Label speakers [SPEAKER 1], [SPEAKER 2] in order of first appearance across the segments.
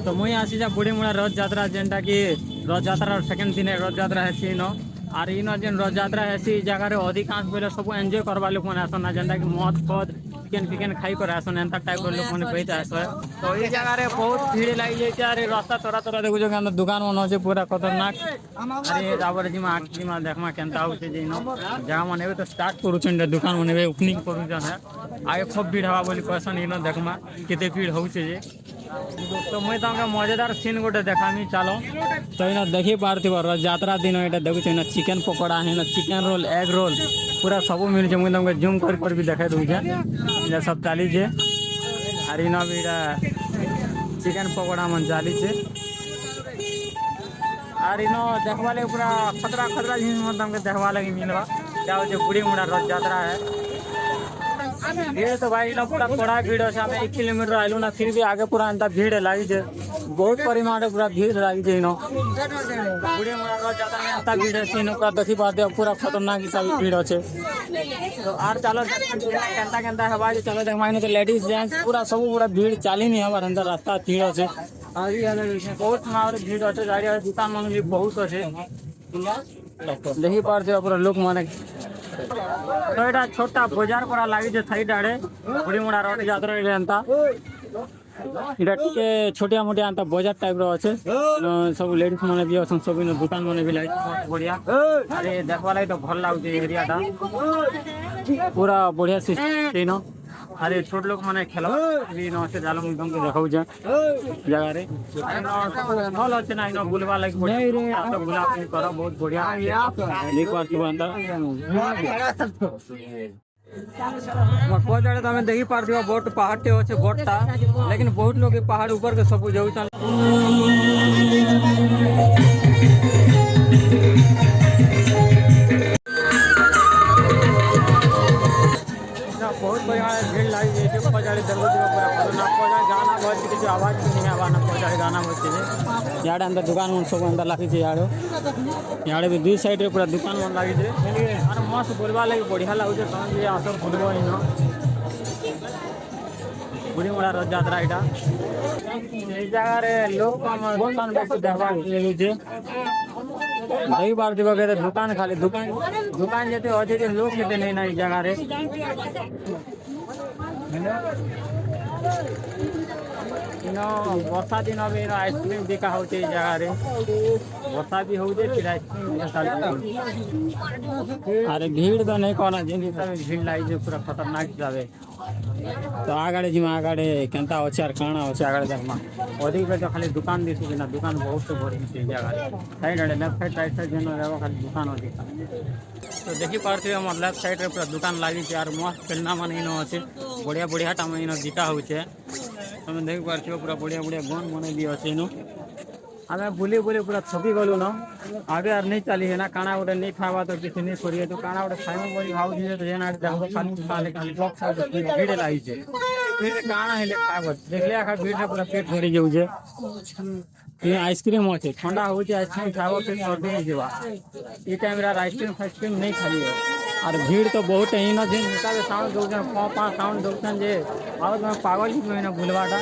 [SPEAKER 1] तो मुई आसी जा बुढ़ी मुड़ा रथ यात्रा जेनटा कि रथ यात्रा सेकेंड दिन रथ यात्रा हेसी इन आर इन जेन रथ यात्रा हेसी जगह अधिकांश बेले सब एंजॉय करवा लोक मैंने आसन जेनटा कि मद फद चिकेन फिकेन खाई कर आसन एंता टाइप लोक मैंने कही आस तो ये जगह बहुत भीड़ लगी जाए अरे रास्ता तोरा तोरा देखो दुकान मन अच्छे पूरा खतरनाक अरे तापर जिमा जिमा देखमा केनता होचे जे नो जगह मन तो स्टार्ट करूछन दुकान मन ओपनिंग करूछन आगे खूब भीड़ हवा बोली कहसन इन देखमा केते भीड़ होचे जे तो मुई तमके मजेदार सीन गोटे देखामी चलो तो इन देखी पार्थिव यात्रा दिन ये देखुछ इन चिकेन पकोड़ा है चिकेन रोल एग रोल पूरा सब मिलছে मुई तमके जूम कर भी देखा दूचे ये सब चाली छे आर इन भी चिकेन पकोड़ा मन चाली छे आर इन देखवा लगे पूरा खतरा खतरा जिनिस मन तमके देखवा लगे मिलवा क्या होचे बुढ़ी मुड़ा रथ यात्रा है भीड़ तो भाई ना पूरा कड़ा भीड़ है हमें 1 किलोमीटर आइलू ना फिर भी आगे पूरा अंता भीड़ लगी है बहुत परिमाण पूरा भीड़ लगी है इन बुढ़ी मुड़ा रथ यात्रा में अंता भीड़ है इन पूरा देखी पाते पूरा खतरनाक हिसाब भीड़ अच्छे तो आर चलो केनता केनता हवा चलो देख मायने तो लेडीज जेंट्स पूरा सब पूरा भीड़ चाली नहीं हमारे अंदर रास्ता भीड़ अच्छे बहुत मार भीड़ अच्छे गाड़ी दुकान मन भी बहुत अच्छे देखी पाते पूरा लोक माने तो यहाँ छोटा बजार पड़ा लगी साइड आड़े बुढ़ी मुड़ा रथ यात्रा एंता इटा टिके छोटिया मोटिया अंता बजार टाइप रो अच्छे सब लेडीज माने भी असन सब दुकान माने भी लगी बहुत बढ़िया अरे देखवा लगी तो भल लागुचे एरिया टा पूरा बढ़िया सिस्टम अरे छोट लोग माने खेल भी न से जालो मुई तुमके देखाउ जे जगह रे भल अच्छे ना इन बुलवा लगी नहीं रे तो बुला करो बहुत बढ़िया एक बार की बंदा पहुंचाड़े तो हमें देखी पार्थिव बहुत पहाड़ टे अच्छे बोटटा लेकिन बहुत लोग पहाड़ ऊपर के सब जाऊ बहुत बढ़िया भीड़ लगी पहुंचाड़ी पूरा गाना बहुत किसी आवाज भी नहीं आवा ना पहुंचाड़ी गाना बहुत यार अंदर दुकान मन सब अंदर लगी यार भी 2 साइड रे पूरा दुकान मन लगी और मस्त बोलवा लगे बढ़िया लगुचे समझ आस बुलब इन बुढ़ी मुड़ा रथ यात्रा यहाँ जगह लोग देखा दही बार दिवा कहते दुकान खाली दुकान दुकान जेते अच्छे लोग जेते नहीं ना जगह रे वर्षा दिन अभी आइसक्रीम बिका हो जगह रे वर्षा भी हो फिर आइसक्रीम अरे भीड़ तो नहीं कहना जिन हिसाब से भीड़ लगी पूरा खतरनाक हिसाब तो आगे जिमा आगे केनता अच्छे और काଣା अच्छे आगे देखमा अधिक बेटे खाली दुकान दिसु कि ना दुकान बहुत बड़ी से जगह साइड आड़े लेफ्ट साइड राइट साइड जेन रहबो खाली दुकान अधिक तो देखी पारथि हमर लेफ्ट साइड रे पूरा दुकान लागी छै और मस्त खेलना मन इन अच्छे बढ़िया बढ़िया टा मन इन बिका होचे तुम देख पारथि पूरा बढ़िया बढ़िया गन मन भी अच्छे इन हमें बुली बुली पूरा छपी गलु न आगे आर नहीं चली है ना काना गोटे नहीं खावा तो किसी नहीं करिए तो काना गोटे खाइम बोली भाव दिए तो जेना देखो खाली खाली बॉक्स भीड़ लागी छे फिर काना हेले खाबो देखले आखा भीड़ से पूरा पेट भरी जाउ छे ये आइसक्रीम अच्छे ठंडा हो छे आइसक्रीम खाबो फिर सर्दी हो जेबा ई टाइम रा आइसक्रीम नहीं खाइए और भीड़ तो बहुत है ना जिन हिसाब से साउंड दोजन पापा साउंड दोजन जे और मैं पागल ही में ना बुलवाटा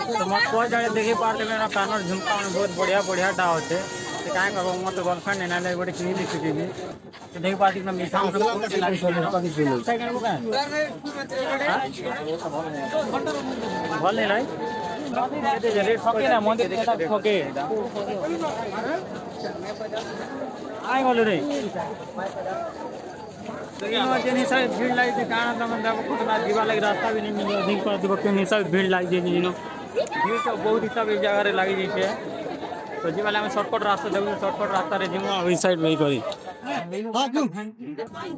[SPEAKER 1] तो मत पहुंच जाए देखी पार्टी में कानर झुमका में बहुत बढ़िया बढ़िया टा होते तो काहे बाबा मत गर्लफ्रेंड ने ना गोटे किनी लिखि देबी तो देखी पार्टी में मिठा भल नहीं लाई रेट ठके ना मन ठके आई गलो रे भीड़ लगी कारण जीवा लगे रास्ता भी नहीं मिले अधिक पर हिसाब भीड़ लगी भीड़ तो बहुत हिसाब जगह लगी जाए तो जी वाले सर्टकट रास्ता देखो सर्टकट रास्ता रे जिम साइड वही करी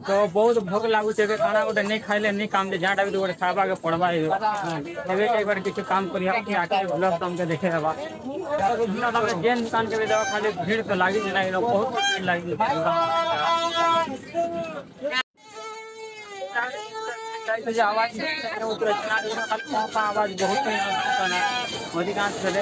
[SPEAKER 1] तो बहुत भोग लगुचे खाना गोटे नहीं खाइले नहीं काम दे जहाँ भी गोटे खावा के पड़वा एक बार किसी काम करिए आके ब्लॉग तुमके देखे देवा जेन दुकान के भी देवा खाली भीड़ तो लगी बहुत भीड़ लगी आवाज आवाज बहुत अधिकांश चले